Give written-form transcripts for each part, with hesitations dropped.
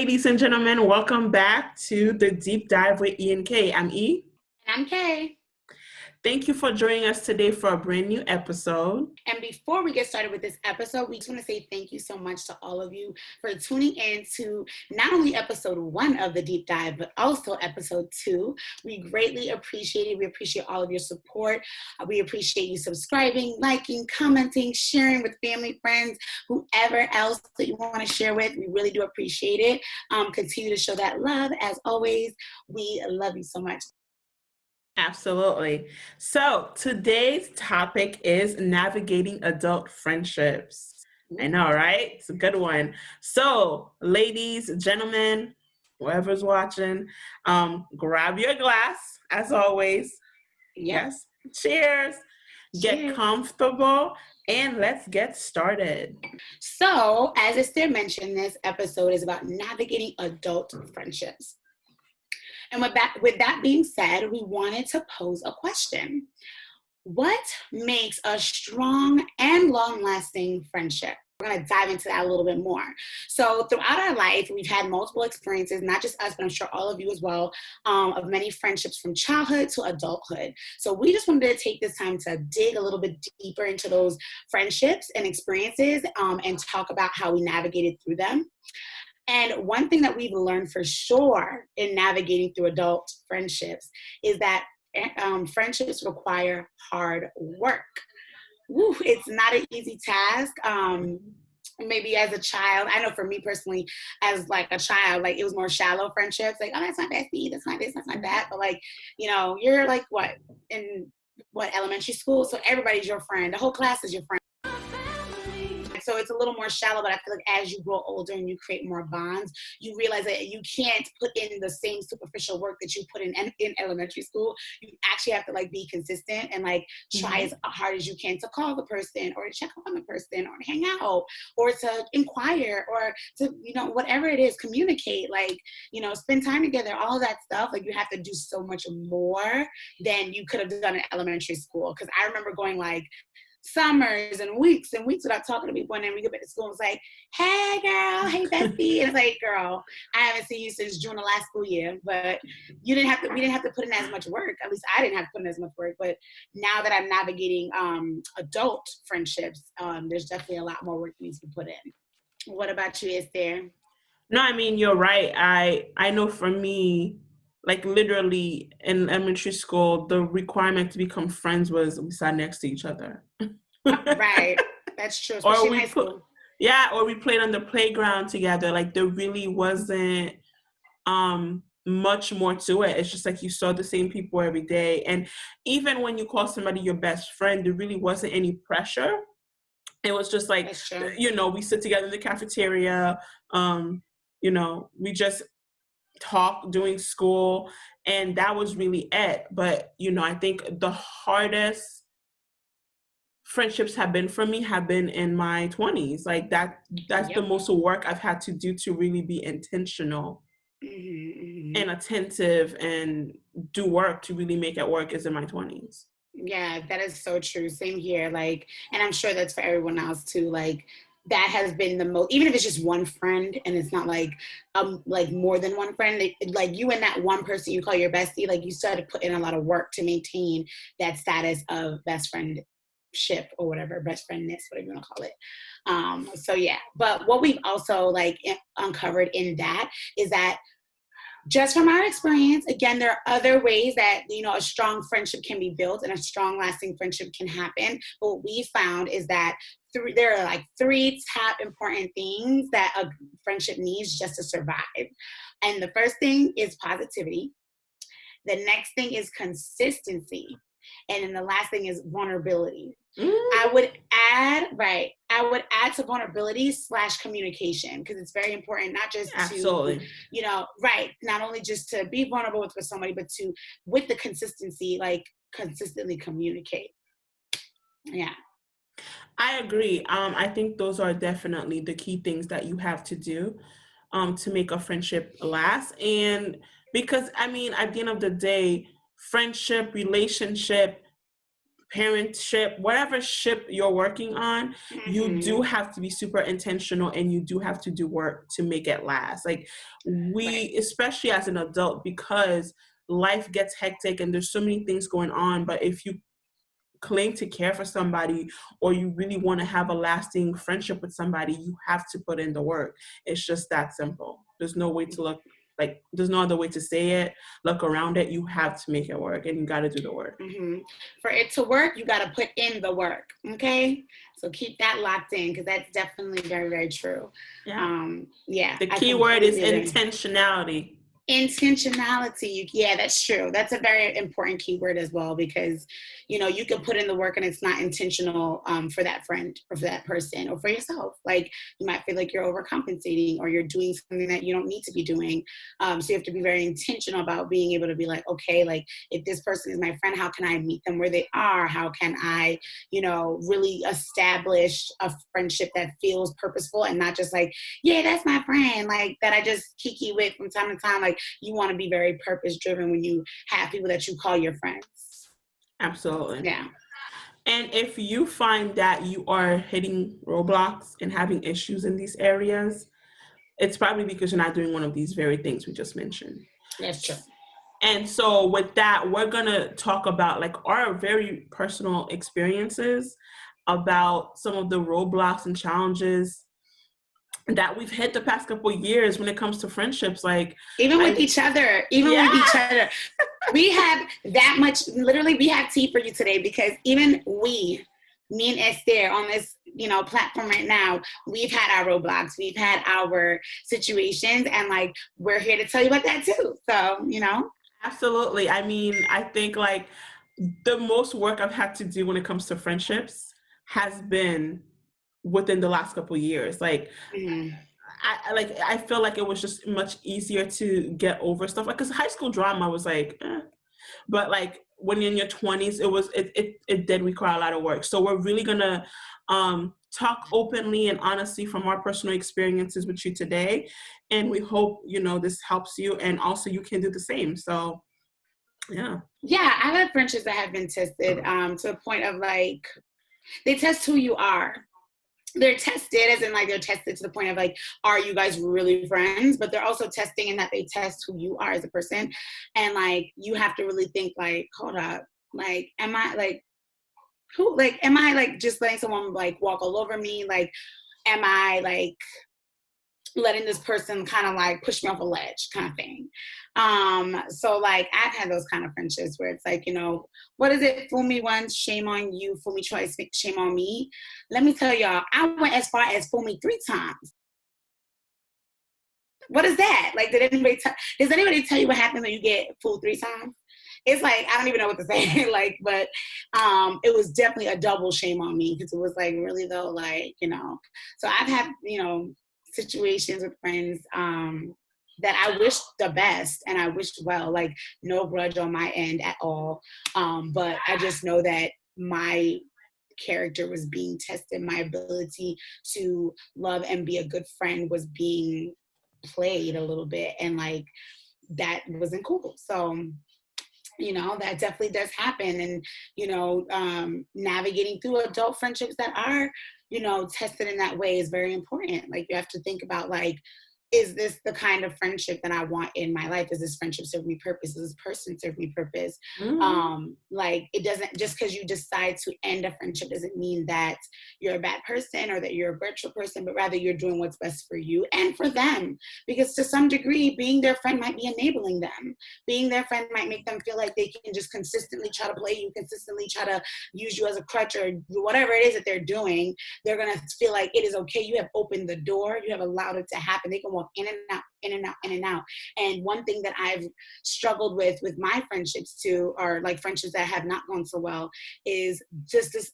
ladies and gentlemen. Welcome back to the Deep Dive with E and K. I'm E. And I'm Kay. Thank you for joining us today for a brand new episode. And before we get started with this episode, we just want to say thank you so much to all of you for tuning in to not only episode 1 of the Deep Dive, but also episode 2. We greatly appreciate it. We appreciate all of your support. We appreciate you subscribing, liking, commenting, sharing with family, friends, whoever else that you want to share with. We really do appreciate it. Continue to show that love. As always, we love you so much. Absolutely. So today's topic is navigating adult friendships. I know, right? It's a good one. So, ladies, gentlemen, whoever's watching, grab your glass, as always. Yes. Cheers. Get comfortable, and let's get started. So, as Esther mentioned, this episode is about navigating adult friendships. And with that being said, we wanted to pose a question. What makes a strong and long-lasting friendship? We're going to dive into that a little bit more. So throughout our life, we've had multiple experiences, not just us, but I'm sure all of you as well, of many friendships from childhood to adulthood. So we just wanted to take this time to dig a little bit deeper into those friendships and experiences and talk about how we navigated through them. And one thing that we've learned for sure in navigating through adult friendships is that friendships require hard work. Woo, it's not an easy task. Maybe as a child, I know for me personally, as like a child, like it was more shallow friendships. Like, oh, that's my bestie. That's not this. That's not that. But like, you're like elementary school. So everybody's your friend. The whole class is your friend. So it's a little more shallow, but I feel like as you grow older and you create more bonds, you realize that you can't put in the same superficial work that you put in elementary school. You actually have to like be consistent and like try as hard as you can to call the person or to check on the person or to hang out or to inquire or to, whatever it is, communicate, like, spend time together, all of that stuff. Like you have to do so much more than you could have done in elementary school. Cause I remember going like, summers and weeks without talking to people, and then we get back to school and it's like, hey girl, hey bestie, and it's like, girl, I haven't seen you since June of last school year. But we didn't have to put in as much work. At least I didn't have to put in as much work. But now that I'm navigating adult friendships, there's definitely a lot more work that needs to be put in. What about you, Esther? No, I mean, you're right. I know for me, like literally in elementary school, the requirement to become friends was we sat next to each other. Right. That's true. Especially in high school. Or we played on the playground together. Like there really wasn't much more to it. It's just like you saw the same people every day. And even when you call somebody your best friend, there really wasn't any pressure. It was just like, we sit together in the cafeteria. We just talk during school, and that was really it. But I think the hardest friendships have been in my 20s. Like that's the most work I've had to do to really be intentional and attentive and do work to really make it work is in my 20s. Yeah, that is so true. Same here. Like, and I'm sure that's for everyone else too. Like, that has been the most, even if it's just one friend and it's not like more than one friend, like you and that one person you call your bestie, like you started to put in a lot of work to maintain that status of best friendship or whatever, best friendness, whatever you want to call it. So yeah, but what we've also like uncovered in that is that just from our experience, again, there are other ways that, a strong friendship can be built and a strong lasting friendship can happen. But what we found is that there are like 3 top important things that a friendship needs just to survive. And the first thing is positivity. The next thing is consistency. And then the last thing is vulnerability. I would add to vulnerability / communication, because it's very important, not just to, not only just to be vulnerable with somebody, but to, with the consistency, like consistently communicate. Yeah. I agree. I think those are definitely the key things that you have to do to make a friendship last. And because, at the end of the day, friendship, relationship, parentship, whatever ship you're working on, you do have to be super intentional, and you do have to do work to make it last. Like we, especially as an adult, because life gets hectic and there's so many things going on, but if you claim to care for somebody, or you really want to have a lasting friendship with somebody, you have to put in the work. It's just that simple. There's no way to look, like, there's no other way to say it, look around it. You have to make it work, and you got to do the work. For it to work, you got to put in the work. Okay, so keep that locked in, because that's definitely very, very true. The key word is intentionality. Intentionality. Yeah, that's true. That's a very important keyword as well, because you can put in the work and it's not intentional for that friend or for that person or for yourself. Like you might feel like you're overcompensating, or you're doing something that you don't need to be doing. So you have to be very intentional about being able to be like, okay, like if this person is my friend, how can I meet them where they are? How can I really establish a friendship that feels purposeful, and not just like, yeah, that's my friend, like that I just kiki with from time to time. Like you want to be very purpose driven when you have people that you call your friends. Absolutely. Yeah. And if you find that you are hitting roadblocks and having issues in these areas, it's probably because you're not doing one of these very things we just mentioned. That's true. And so with that, we're going to talk about like our very personal experiences about some of the roadblocks and challenges that we've hit the past couple of years when it comes to friendships. Like even with each other, we have that much, literally we have tea for you today, because even me and Esther on this platform right now, we've had our roadblocks, we've had our situations, and like we're here to tell you about that too. So absolutely. I mean, I think like the most work I've had to do when it comes to friendships has been within the last couple of years. Like I feel like it was just much easier to get over stuff, like because high school drama was like but like when you're in your 20s, it did require a lot of work. So we're really gonna talk openly and honestly from our personal experiences with you today, and we hope this helps you, and also you can do the same. So yeah, I've had friendships that have been tested to a point of like they test who you are. They're tested as in like they're tested to the point of like, are you guys really friends? But they're also testing in that they test who you are as a person. And like you have to really think like, hold up, like am I like who, like am I like just letting someone like walk all over me? Like am I like letting this person kind of like push me off a ledge kind of thing? So like I've had those kind of friendships where it's like, what is it? Fool me once, shame on you. Fool me twice, shame on me. Let me tell y'all, I went as far as fool me 3 times. What is that? Like, does anybody tell you what happens when you get fooled 3 times? It's like, I don't even know what to say. Like, but it was definitely a double shame on me, because it was like, really though, like, so I've had, situations with friends that I wish the best and I wished well, like no grudge on my end at all. But I just know that my character was being tested. My ability to love and be a good friend was being played a little bit. And like, that wasn't cool. So that definitely does happen. And, navigating through adult friendships that are, tested in that way is very important. Like you have to think about like, is this the kind of friendship that I want in my life? Does this friendship serve me purpose? Does this person serve me purpose? Like it doesn't, just because you decide to end a friendship doesn't mean that you're a bad person or that you're a virtual person, but rather you're doing what's best for you and for them. Because to some degree, being their friend might be enabling them. Being their friend might make them feel like they can just consistently try to play you, consistently try to use you as a crutch, or whatever it is that they're doing. They're going to feel like it is okay. You have opened the door. You have allowed it to happen. They can walk in and out, in and out, in and out. And one thing that I've struggled with my friendships too, or like friendships that have not gone so well, is just this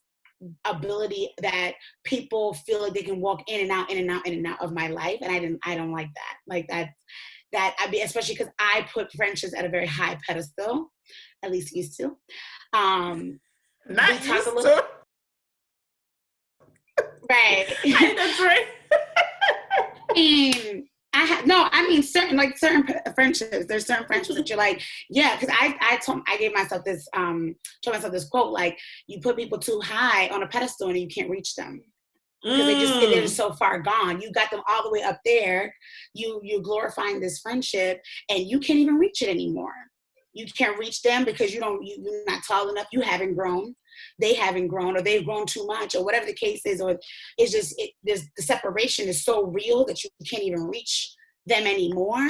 ability that people feel like they can walk in and out, in and out, in and out of my life. And I don't like that. Like that I be, especially because I put friendships at a very high pedestal, at least used to. Not used to. Right. That's right. I mean certain friendships. There's certain friendships that you're like, yeah, because I gave myself this told myself this quote, like, you put people too high on a pedestal and you can't reach them because they're just so far gone. You got them all the way up there. You're glorifying this friendship and you can't even reach it anymore. You can't reach them because you're not tall enough. You haven't grown. They haven't grown, or they've grown too much, or whatever the case is, or it's just the separation is so real that you can't even reach them anymore.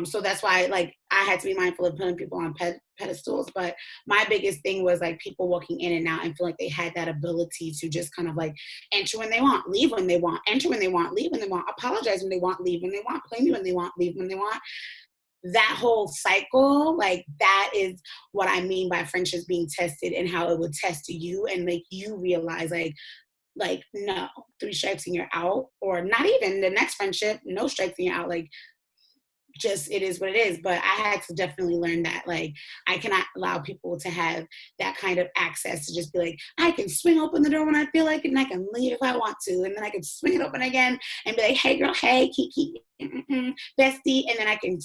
So that's why, like, I had to be mindful of putting people on pedestals. But my biggest thing was like people walking in and out and feel like they had that ability to just kind of like enter when they want, leave when they want, enter when they want, leave when they want, apologize when they want, leave when they want, play me when they want, leave when they want. That whole cycle, like, that is what I mean by friendships being tested, and how it would test you and make you realize like no, 3 strikes and you're out, or not even the next friendship, no strikes and you're out. Like, just, it is what it is. But I had to definitely learn that, like, I cannot allow people to have that kind of access to just be like, I can swing open the door when I feel like it and I can leave if I want to, and then I can swing it open again and be like, hey girl, hey Kiki, bestie, and then I can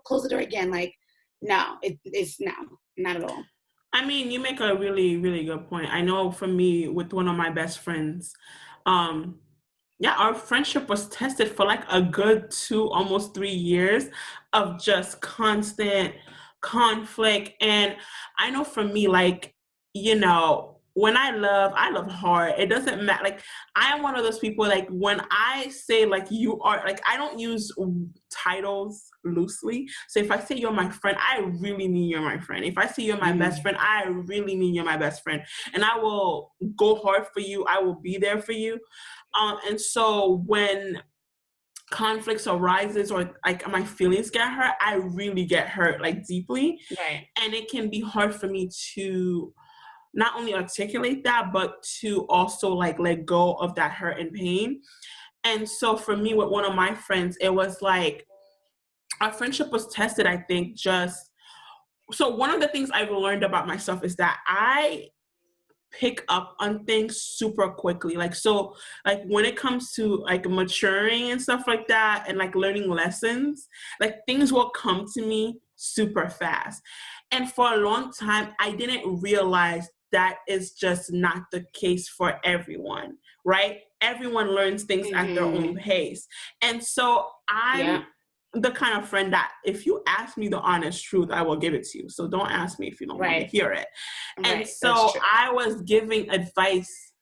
close the door again. Like, no, it's no, not at all. I mean, you make a really, really good point. I know for me, with one of my best friends, um, yeah, our friendship was tested for like a good 2, almost 3 years of just constant conflict. And I know for me, like, when I love hard. It doesn't matter. Like, I am one of those people, like, when I say, like, you are, like, I don't use titles loosely. So if I say you're my friend, I really mean you're my friend. If I say you're my best friend, I really mean you're my best friend. And I will go hard for you. I will be there for you. And so when conflicts arises, or like my feelings get hurt, I really get hurt, like, deeply. Right. And it can be hard for me to not only articulate that, but to also, like, let go of that hurt and pain. And so for me, with one of my friends, it was like our friendship was tested, I think, so one of the things I've learned about myself is that I pick up on things super quickly. Like, so, like, when it comes to, like, maturing and stuff like that, and, like, learning lessons, like, things will come to me super fast. And for a long time, I didn't realize that is just not the case for everyone, right? Everyone learns things at their own pace. And so I'm the kind of friend that if you ask me the honest truth, I will give it to you. So don't ask me if you don't want to hear it. And so I was giving advice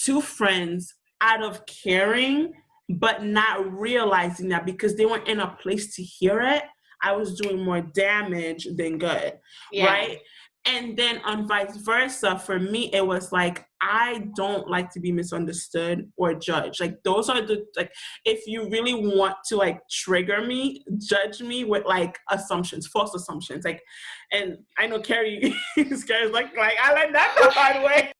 to friends out of caring, but not realizing that because they weren't in a place to hear it, I was doing more damage than good, right? And then on vice versa, for me, it was like, I don't like to be misunderstood or judged. Like, those are like, if you really want to, like, trigger me, judge me with, like, assumptions, false assumptions. Like, and I know Carrie's like, I learned that the hard way.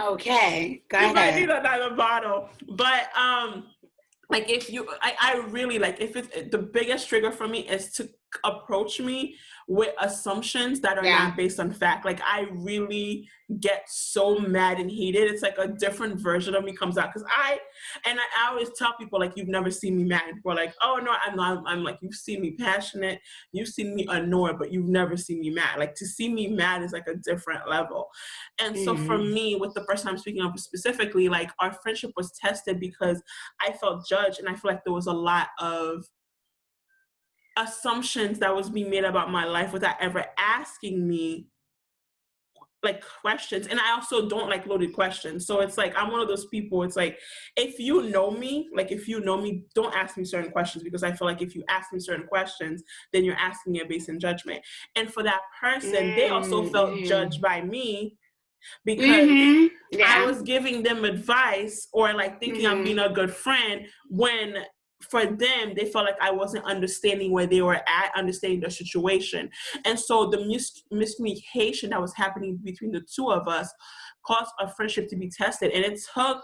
Okay, go you ahead. might need another bottle. But, like, if you, I really, like, if it's the biggest trigger for me is to approach me with assumptions that are not based on fact. Like, I really get so mad and heated. It's like a different version of me comes out. Because I always tell people, like, you've never seen me mad. We're like, oh no, I'm not. I'm like, you've seen me passionate, you've seen me annoyed, but you've never seen me mad. Like, to see me mad is like a different level. And so for me, with the person I'm speaking of specifically, like, our friendship was tested because I felt judged, and I feel like there was a lot of assumptions that was being made about my life without ever asking me, like, questions. And I also don't like loaded questions. So it's like, I'm one of those people, it's like, if you know me, don't ask me certain questions, because I feel like if you ask me certain questions, then you're asking me based in judgment. And for that person, they also felt judged by me because I was giving them advice, or, like, thinking I'm being a good friend, when for them, they felt like I wasn't understanding where they were at, understanding their situation. And so the miscommunication that was happening between the two of us caused our friendship to be tested. And it took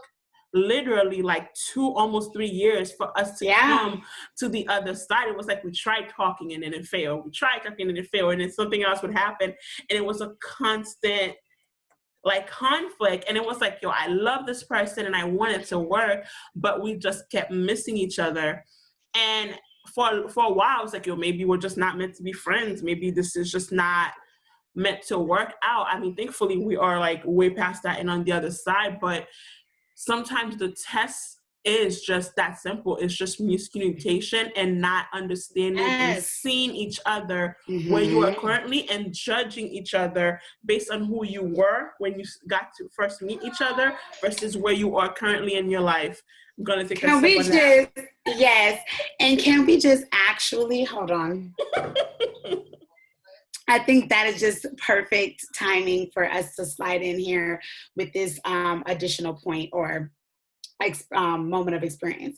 literally like 2, almost 3 years for us to come to the other side. It was like we tried talking and then it failed. We tried talking and it failed, and then something else would happen. And it was a constant like conflict, and it was like, yo, I love this person and I want it to work, but we just kept missing each other. And for a while I was like, yo, maybe we're just not meant to be friends, maybe this is just not meant to work out. I mean, thankfully we are like way past that and on the other side, but sometimes the test is just that simple. It's just miscommunication and not understanding and Yes. seeing each other where you are currently and judging each other based on who you were when you got to first meet each other versus where you are currently in your life. I'm going to take a sip on that. Yes. And can we just actually, hold on. I think that is just perfect timing for us to slide in here with this additional point or moment of experience.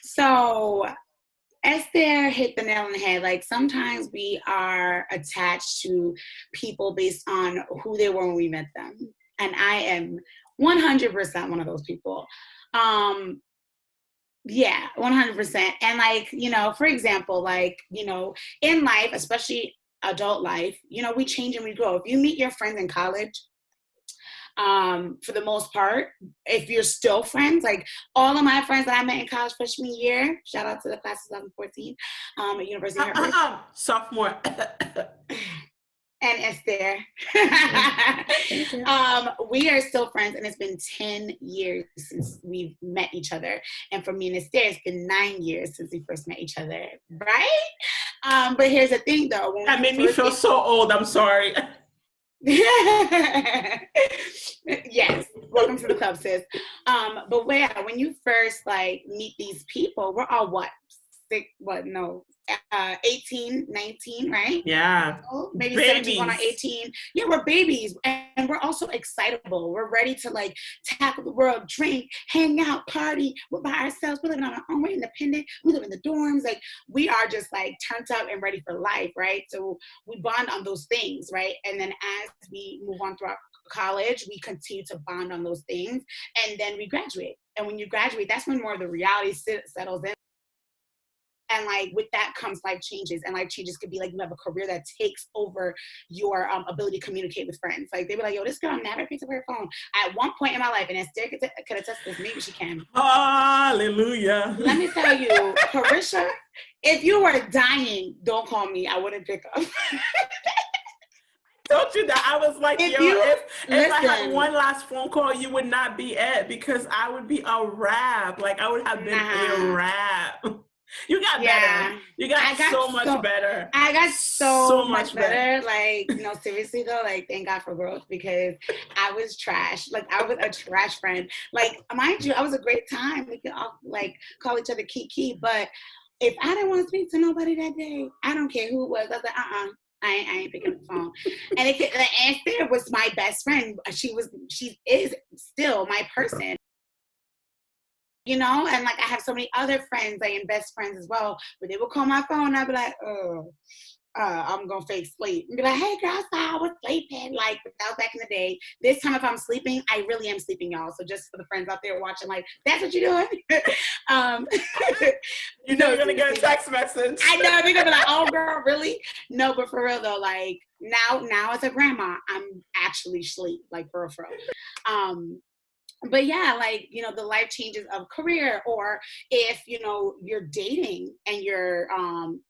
So Esther hit the nail on the head. Like sometimes we are attached to people based on who they were when we met them. And I am 100% one of those people. Yeah, 100%. And like, for example, like, in life, especially adult life, we change and we grow. If you meet your friends in college, for the most part, if you're still friends, like all of my friends that I met in college freshman year, shout out to the class of 2014 at University of Hartford. Sophomore. And Esther. We are still friends, and it's been 10 years since we've met each other. And for me and Esther, it's been 9 years since we first met each other, right? But here's the thing, though. That made me feel so old. I'm sorry. Yes, welcome to the club, sis. But when you first like meet these people, we're all 18, 19, right? Yeah. Maybe babies. 17 going on 18. Yeah, we're babies. And we're also excitable. We're ready to like tackle the world, drink, hang out, party. We're by ourselves. We're living on our own. We're independent. We live in the dorms. Like we are just like turned up and ready for life, right? So we bond on those things, right? And then as we move on throughout college, we continue to bond on those things. And then we graduate. And when you graduate, that's when more of the reality settles in. And like with that comes life changes, and life changes could be like you have a career that takes over your ability to communicate with friends. Like they be like, yo, this girl never picks up her phone. At one point in my life, and Esther could attest to this, maybe she can. Hallelujah. Let me tell you, Carisha, if you were dying, don't call me. I wouldn't pick up. Told you that. I was like, if I had one last phone call, you would not be it, because I would be a wrap. Like I would have been a wrap. You got better. You got so much better. I got so much better. Like, seriously though, like thank God for growth, because I was trash. Like I was a trash friend. Like, mind you, I was a great time. We could all like call each other Kiki, but if I didn't want to speak to nobody that day, I don't care who it was. I was like, I ain't picking up the phone. And Esther was my best friend. She is still my person. And like I have so many other friends, like and best friends as well, but they would call my phone and I'd be like, I'm gonna fake sleep and be like, hey girl, I was sleeping. Like that was back in the day. This time if I'm sleeping, I really am sleeping, y'all. So just for the friends out there watching, like, that's what you're doing. You're gonna get a text message. I know, they're gonna be like, oh girl, really? No, but for real though, like now as a grandma, I'm actually sleep, like for real. But yeah, like, the life changes of career, or if, you're dating and you're an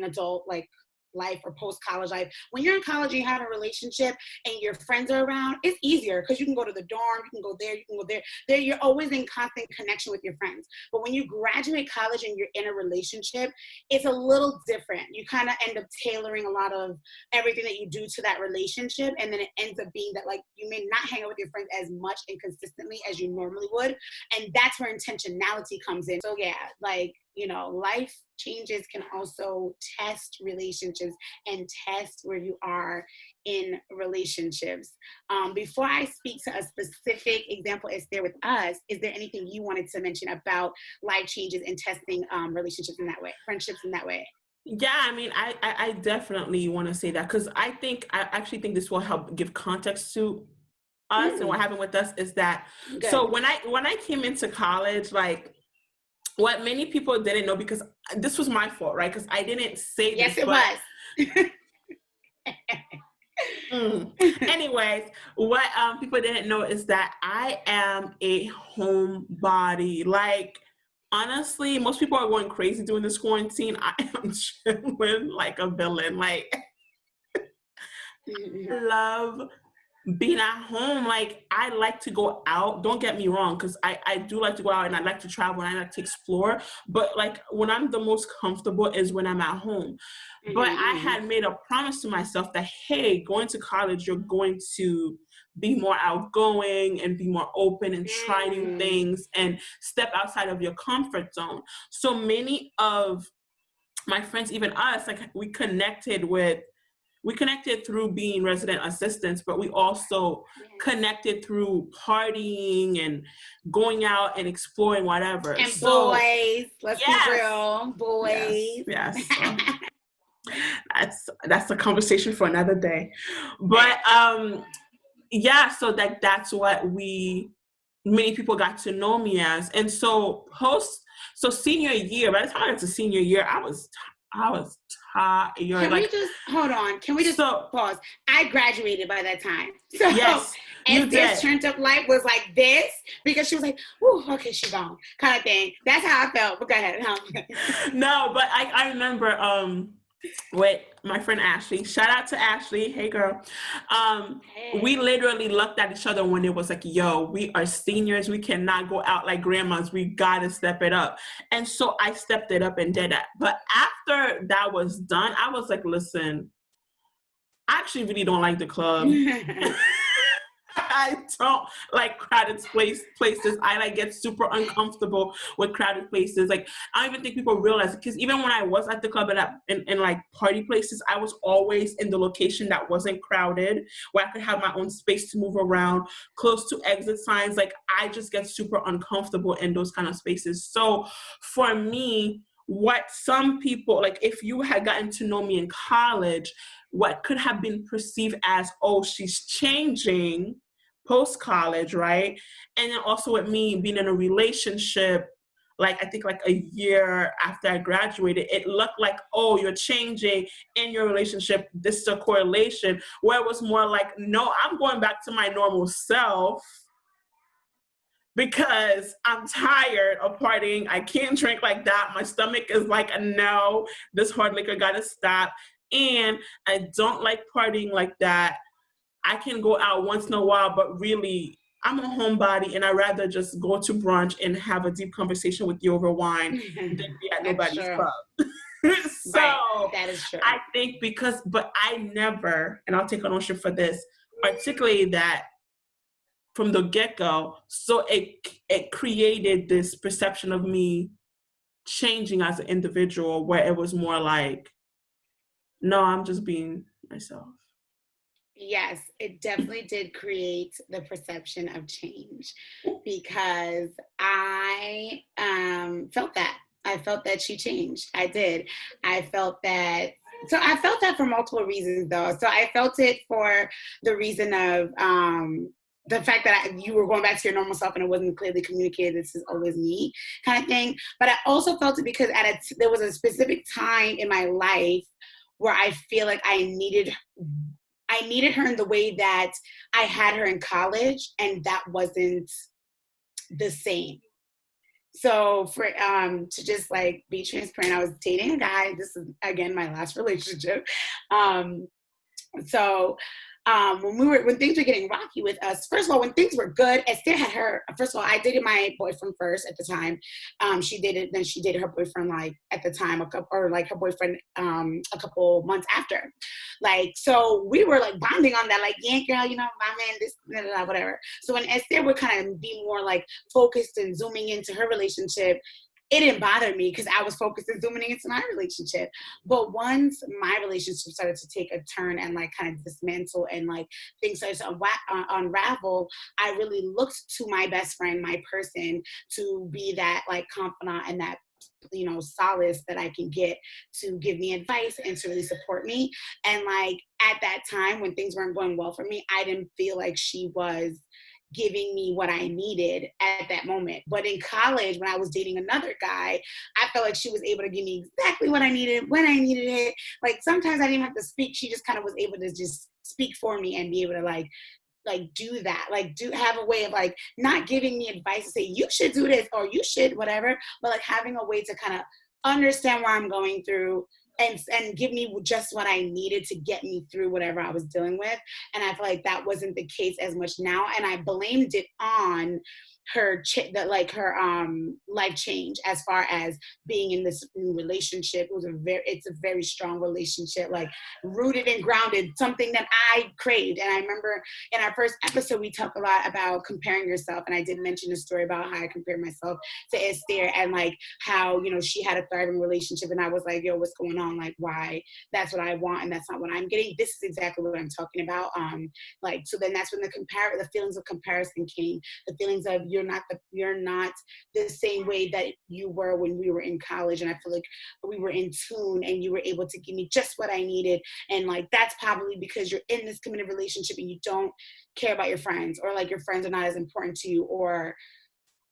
adult, like life or post-college life. When you're in college and you have a relationship and your friends are around, it's easier because you can go to the dorm, you can go there, you can go there. You're always in constant connection with your friends. But when you graduate college and you're in a relationship, it's a little different. You kind of end up tailoring a lot of everything that you do to that relationship, and then it ends up being that like you may not hang out with your friends as much and consistently as you normally would, and that's where intentionality comes in. So yeah, like, life changes can also test relationships and test where you are in relationships. Before I speak to a specific example as there with us, is there anything you wanted to mention about life changes and testing relationships in that way, friendships in that way? Yeah, I mean, I definitely want to say that, because I actually think this will help give context to us and what happened with us is that, good. So when I came into college, like, what many people didn't know, because this was my fault, right? Because I didn't say this. Yes, it was. Anyways, what people didn't know is that I am a homebody. Like, honestly, most people are going crazy during this quarantine. I am chilling like a villain. Like, I love being at home. Like, I like to go out, don't get me wrong, because I do like to go out and I like to travel and I like to explore, but like when I'm the most comfortable is when I'm at home. But I had made a promise to myself that, hey, going to college, you're going to be more outgoing and be more open and try new things and step outside of your comfort zone. So many of my friends, even us, like we connected through being resident assistants, but we also connected through partying and going out and exploring whatever. And So boys, let's be real, boys. Yes. That's a conversation for another day. But yeah, so that's what many people got to know me as. And so senior year, by the time I got to senior year, I was tired. Can we just hold on? Can we just pause? I graduated by that time. So yes, you did. This turned up life was like this because she was like, "Ooh, okay, she's gone," kind of thing. That's how I felt. But go ahead. No, but I remember with my friend Ashley. Shout out to Ashley. Hey girl. We literally looked at each other when it was like, yo, we are seniors. We cannot go out like grandmas. We gotta step it up. And so I stepped it up and did that. But after that was done, I was like, listen, I actually really don't like the club. I don't like crowded places. I like get super uncomfortable with crowded places. Like, I don't even think people realize it, because even when I was at the club and like party places, I was always in the location that wasn't crowded, where I could have my own space to move around, close to exit signs. Like, I just get super uncomfortable in those kind of spaces. So for me, what some people, like if you had gotten to know me in college, what could have been perceived as, oh, she's changing post-college, right? And then also with me being in a relationship, like I think like a year after I graduated, it looked like, oh, you're changing in your relationship. This is a correlation, where it was more like, no, I'm going back to my normal self because I'm tired of partying. I can't drink like that. My stomach is like, no, this hard liquor gotta stop. And I don't like partying like that. I can go out once in a while, but really, I'm a homebody, and I'd rather just go to brunch and have a deep conversation with you over wine than be at nobody's club. So right. That is true. I think but I never, and I'll take ownership for this, articulated that from the get-go. So it created this perception of me changing as an individual, where it was more like, no, I'm just being myself. Yes, it definitely did create the perception of change, because I felt that. I felt that she changed. I did. I felt that. So I felt that for multiple reasons, though. So I felt it for the reason of the fact that you were going back to your normal self and it wasn't clearly communicated, this is always me kind of thing. But I also felt it because there was a specific time in my life where I feel like I needed her in the way that I had her in college, and that wasn't the same. So for to just like be transparent, I was dating a guy. This is again my last relationship. When things were getting rocky with us, first of all, when things were good, Esther had her, first of all, I dated my boyfriend first at the time. She dated her boyfriend like at the time, her boyfriend a couple months after. Like, so we were like bonding on that, like, yeah, girl, you know, my man, this, blah, blah, blah, whatever. So when Esther would kind of be more like focused and zooming into her relationship, it didn't bother me because I was focused and zooming into my relationship. But once my relationship started to take a turn and like kind of dismantle and like things started to unravel, I really looked to my best friend, my person, to be that like confidant and that, you know, solace that I can get to give me advice and to really support me. And like at that time when things weren't going well for me, I didn't feel like she was giving me what I needed at that moment. But in college, when I was dating another guy, I felt like she was able to give me exactly what I needed when I needed it. Like sometimes I didn't have to speak. She just kind of was able to just speak for me and be able to like do that, like do have a way of like not giving me advice to say you should do this or you should whatever, but like having a way to kind of understand what I'm going through and give me just what I needed to get me through whatever I was dealing with. And I feel like that wasn't the case as much now, and I blamed it on her life change as far as being in this new relationship. It's a very strong relationship, like rooted and grounded, something that I craved. And I remember in our first episode we talked a lot about comparing yourself, and I did mention a story about how I compared myself to Esther and like how, you know, she had a thriving relationship and I was like, yo, what's going on? Like, why? That's what I want and that's not what I'm getting. This is exactly what I'm talking about. So then that's when the feelings of comparison came, the feelings of you're not the same way that you were when we were in college, and I feel like we were in tune and you were able to give me just what I needed. And like that's probably because you're in this committed relationship and you don't care about your friends, or like your friends are not as important to you, or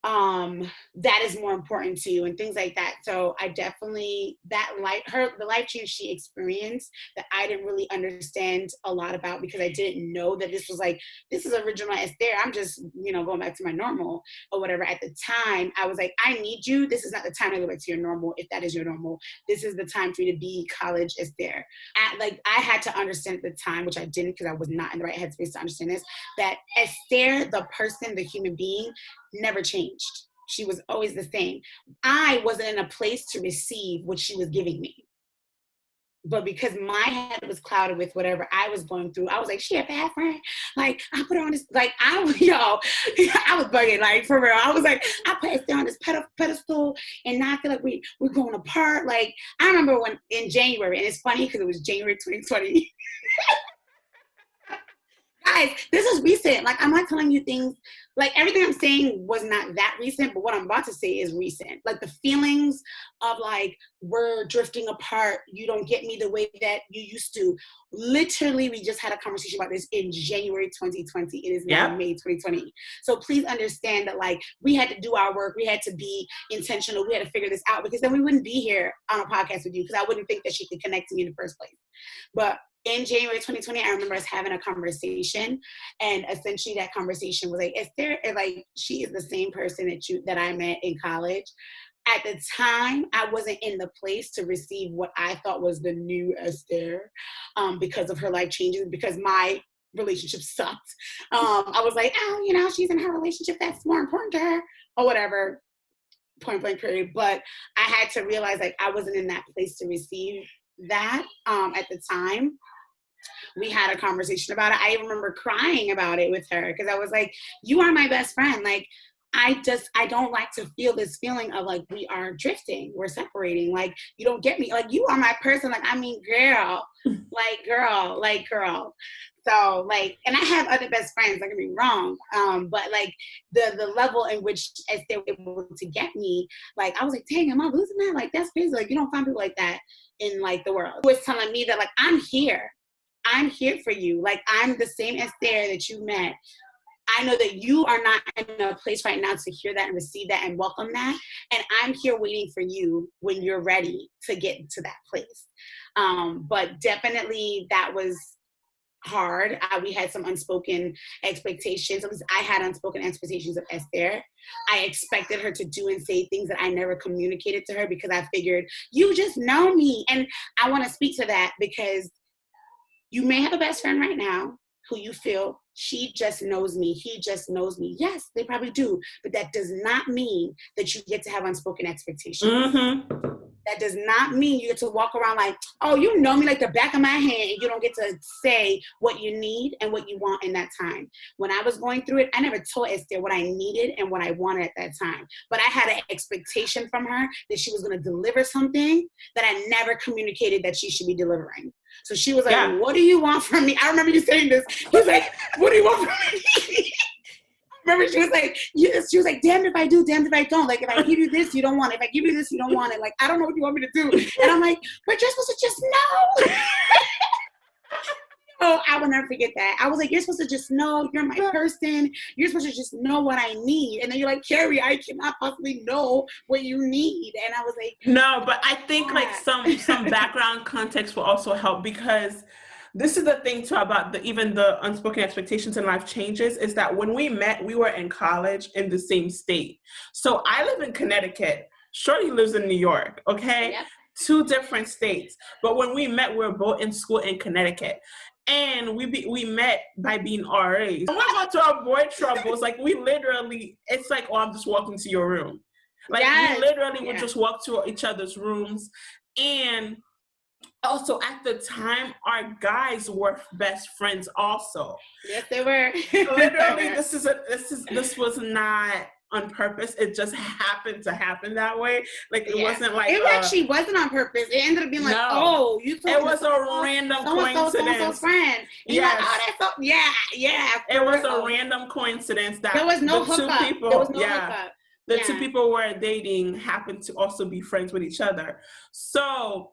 that is more important to you and things like that. So I definitely, the life change she experienced that I didn't really understand a lot about, because I didn't know that this is original Esther. I'm just, you know, going back to my normal or whatever. At the time I was like, I need you. This is not the time to go back to your normal. If that is your normal, this is the time for you to be college Esther. I had to understand at the time, which I didn't because I was not in the right headspace to understand this, that Esther, the person, the human being, never changed. She was always the same. I wasn't in a place to receive what she was giving me. But because my head was clouded with whatever I was going through, I was like, she a bad friend. Like, I put her on this, like, I was bugging, like, for real. I was like, I put her on this pedestal, and now I feel like we're going apart. Like, I remember when in January, and it's funny because it was January 2020. Guys, this is recent. Like, I'm not telling you things, like everything I'm saying was not that recent, but what I'm about to say is recent. Like the feelings of like, we're drifting apart, you don't get me the way that you used to. Literally, we just had a conversation about this in January 2020. It is now May 2020. So please understand that like, we had to do our work. We had to be intentional. We had to figure this out, because then we wouldn't be here on a podcast with you, because I wouldn't think that she could connect to me in the first place. But in January 2020, I remember us having a conversation, and essentially that conversation was like, she is the same person that I met in college. At the time, I wasn't in the place to receive what I thought was the new Esther, because of her life changes, because my relationship sucked. I was like, she's in her relationship, that's more important to her, or whatever, point blank period. But I had to realize like I wasn't in that place to receive that at the time. We had a conversation about it. I remember crying about it with her, because I was like, you are my best friend. Like, I don't like to feel this feeling of like, we are drifting, we're separating. Like, you don't get me. Like, you are my person. Like, I mean, girl. So like, and I have other best friends, don't get me wrong. But like the level in which as they were able to get me, like, I was like, dang, am I losing that? Like, that's crazy. Like, you don't find people like that in like the world. Who was telling me that like, I'm here for you. Like, I'm the same Esther that you met. I know that you are not in a place right now to hear that and receive that and welcome that. And I'm here waiting for you when you're ready to get to that place. But definitely that was hard. We had some unspoken expectations. At least I had unspoken expectations of Esther. I expected her to do and say things that I never communicated to her, because I figured, you just know me. And I want to speak to that, because you may have a best friend right now who you feel, she just knows me, he just knows me. Yes, they probably do. But that does not mean that you get to have unspoken expectations. Mm-hmm. That does not mean you get to walk around like, oh, you know me like the back of my hand, and you don't get to say what you need and what you want in that time. When I was going through it, I never told Esther what I needed and what I wanted at that time. But I had an expectation from her that she was going to deliver something that I never communicated that she should be delivering. So she was like, what do you want from me? I remember you saying this. He was like, what do you want from me? Remember, she was like, damned if I do, damned if I don't. Like, if I give you this, you don't want it. If I give you this, you don't want it. Like, I don't know what you want me to do. And I'm like, but you're supposed to just know. Oh, I will never forget that. I was like, you're supposed to just know you're my person. You're supposed to just know what I need. And then you're like, Carrie, I cannot possibly know what you need. And I was like, no, but I think like some background context will also help, because this is the thing too about even the unspoken expectations in life changes, is that when we met, we were in college in the same state. So I live in Connecticut. Shorty lives in New York, okay? Yep. 2 different states. But when we met, we were both in school in Connecticut. And we met by being RAs. When we go to avoid troubles, like we literally, it's like, oh, I'm just walking to your room. Like we literally would just walk to each other's rooms. And also at the time, our guys were best friends also. Yes, they were. Literally, this was not on purpose. It just happened to happen that way. Like it wasn't like it actually wasn't on purpose. It ended up being like, oh, you it was a random coincidence. Friend. Yes. Like, oh, yeah. It was a random coincidence that there was no hookup. There was no hookup. The 2 people we're dating happened to also be friends with each other. So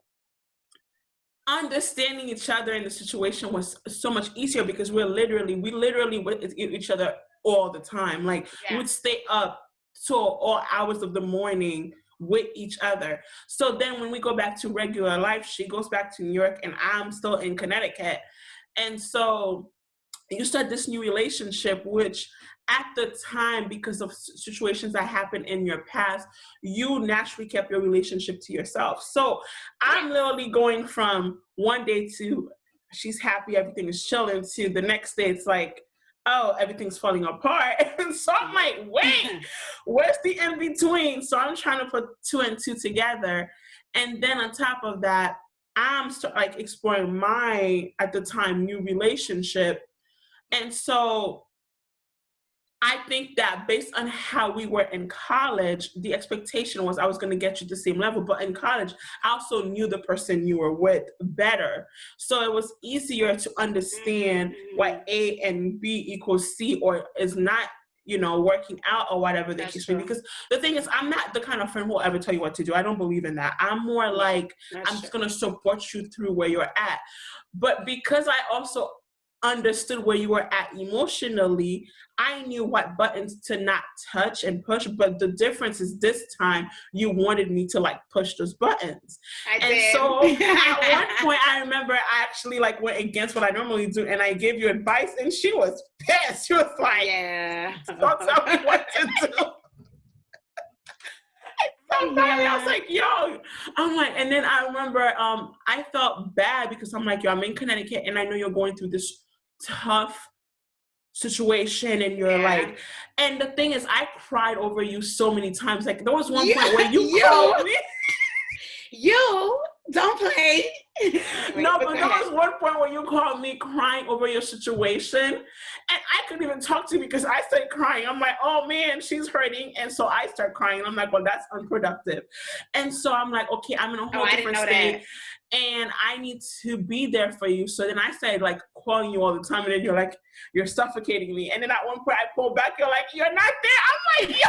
understanding each other in the situation was so much easier because we literally with each other all the time. Like we would stay up till all hours of the morning with each other. So then when we go back to regular life, she goes back to New York and I'm still in Connecticut. And so you start this new relationship, which at the time, because of situations that happened in your past, you naturally kept your relationship to yourself. So I'm literally going from one day to she's happy, everything is chilling, to the next day it's like, oh, everything's falling apart. And so I'm like, wait, where's the in between? So I'm trying to put 2 and 2 together. And then on top of that, I'm like exploring my, at the time, new relationship. And so I think that based on how we were in college, the expectation was I was going to get you to the same level. But in college, I also knew the person you were with better. So it was easier to understand why A and B equals C or is not, working out or whatever the case may be. Because the thing is, I'm not the kind of friend who will ever tell you what to do. I don't believe in that. I'm more like, I'm just going to support you through where you're at. But because I also understood where you were at emotionally, I knew what buttons to not touch and push, but the difference is this time you wanted me to like push those buttons. So at one point I remember I actually like went against what I normally do and I gave you advice and she was pissed. She was like, don't tell me what to do. I was like, yo, I'm like, and then I remember I felt bad because I'm like, yo, I'm in Connecticut and I know you're going through this tough situation and you're like, and the thing is I cried over you so many times. Like there was one point where you called me. You don't play. No, but there was one point where you called me crying over your situation and I couldn't even talk to you because I started crying. I'm like, oh man, she's hurting. And so I start crying. I'm like, well, that's unproductive. And so I'm like, okay, I'm in a whole different state and I need to be there for you. So then I started like calling you all the time and then you're like, you're suffocating me. And then at one point I pulled back, you're like, you're not there. I'm like, yo.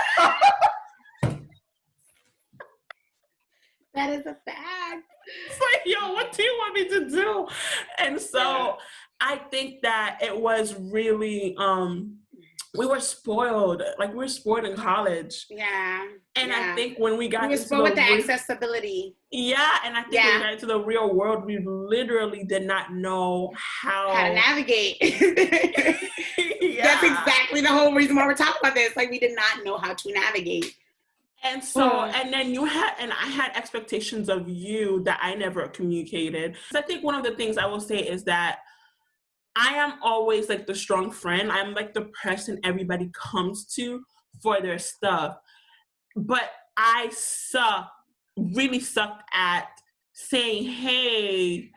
That is a fact. It's like, yo, what do you want me to do? And so I think that it was really, we were spoiled. Like we were spoiled in college. And I think when we got we were spoiled with the accessibility. And I think when we got into the real world, we literally did not know how to navigate. That's exactly the whole reason why we're talking about this. Like we did not know how to navigate. And so, and then I had expectations of you that I never communicated. So I think one of the things I will say is that I am always like the strong friend. I'm like the person everybody comes to for their stuff. But I really sucked at saying, hey,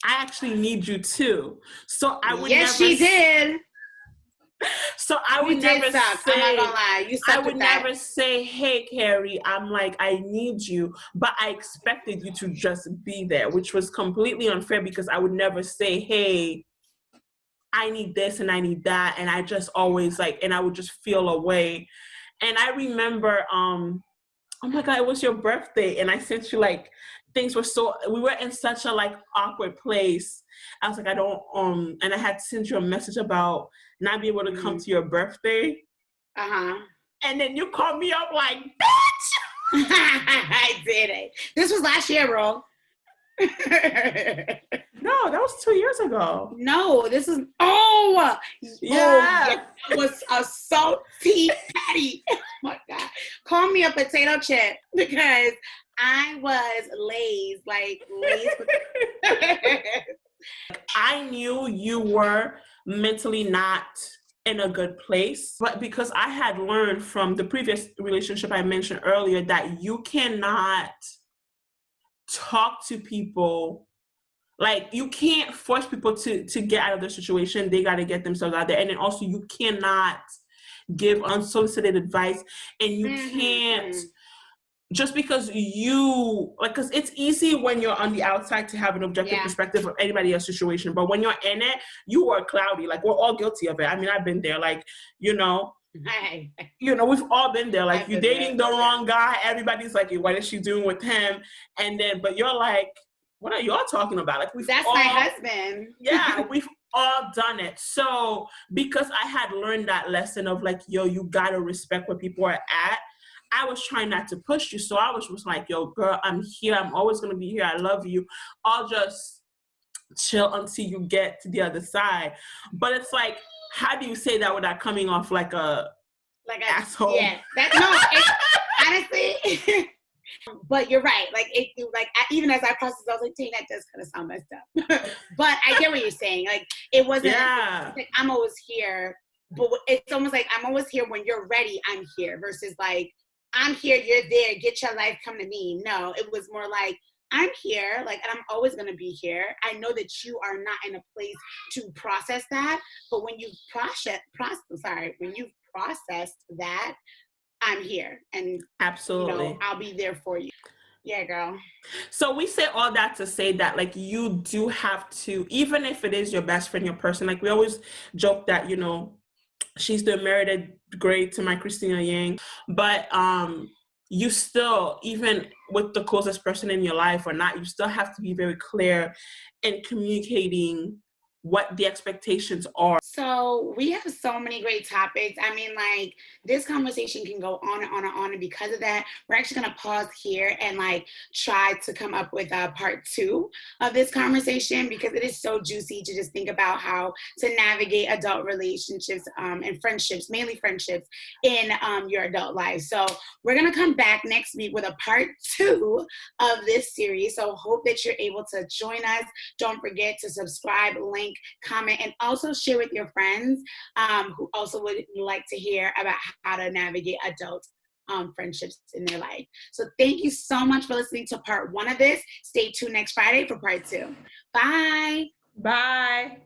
I actually need you too. So I would Yes, she did. So I would never say, I'm not gonna lie. You I would never say, hey, Carrie, I'm like, I need you. But I expected you to just be there, which was completely unfair because I would never say, hey, I need this and I need that. And I just always like, and I would just feel away. And I remember, oh my God, it was your birthday. And I sent you like, we were in such a like awkward place. I was like, I don't, and I had sent you a message about not being able to come to your birthday. And then you called me up like, bitch! I did it. This was last year, bro. No, that was 2 years ago. No, this is, Yeah. it was a salty patty. Oh my God. Call me a potato chip because I was Lay's, like Lay's. I knew you were mentally not in a good place, but because I had learned from the previous relationship I mentioned earlier that you cannot talk to people, like you can't force people to get out of their situation. They got to get themselves out there. And then also you cannot give unsolicited advice, and you can't just because you like, because it's easy when you're on the outside to have an objective perspective of anybody else's situation, but when you're in it, you are cloudy. Like, we're all guilty of it. I mean, I've been there. Like, we've all been there. Like, you're dating the wrong guy, everybody's like, what is she doing with him? And then, but you're like, what are y'all talking about? Like, that's my husband. Yeah, we've all done it. So because I had learned that lesson of like, yo, you gotta respect where people are at, I was trying not to push you. So I was just like, yo, girl, I'm here. I'm always going to be here. I love you. I'll just chill until you get to the other side. But it's like, how do you say that without coming off like a asshole? Yeah, honestly, but you're right. Like, even as I processed, I was like, dang, that does kind of sound messed up. But I get what you're saying. Like, it wasn't, like, I'm always here. But it's almost like I'm always here when you're ready, I'm here, versus like, I'm here, you're there, get your life, come to me. No, it was more like, I'm here, like, and I'm always going to be here. I know that you are not in a place to process that, but when you when you've processed that, I'm here, and absolutely, I'll be there for you. Yeah, girl. So we say all that to say that, like, you do have to, even if it is your best friend, your person, like, we always joke that, she's the merited grade to my Christina Yang, but you still, even with the closest person in your life or not, you still have to be very clear in communicating what the expectations are. So we have so many great topics. I mean, like, this conversation can go on and on and on. And because of that, we're actually going to pause here and like try to come up with a part 2 of this conversation, because it is so juicy to just think about how to navigate adult relationships and friendships, mainly friendships, in your adult life. So we're going to come back next week with a part 2 of this series. So hope that you're able to join us. Don't forget to subscribe, link, comment, and also share with your friends who also would like to hear about how to navigate adult friendships in their life. So thank you so much for listening to part 1 of this. Stay tuned next Friday for part 2. Bye. Bye.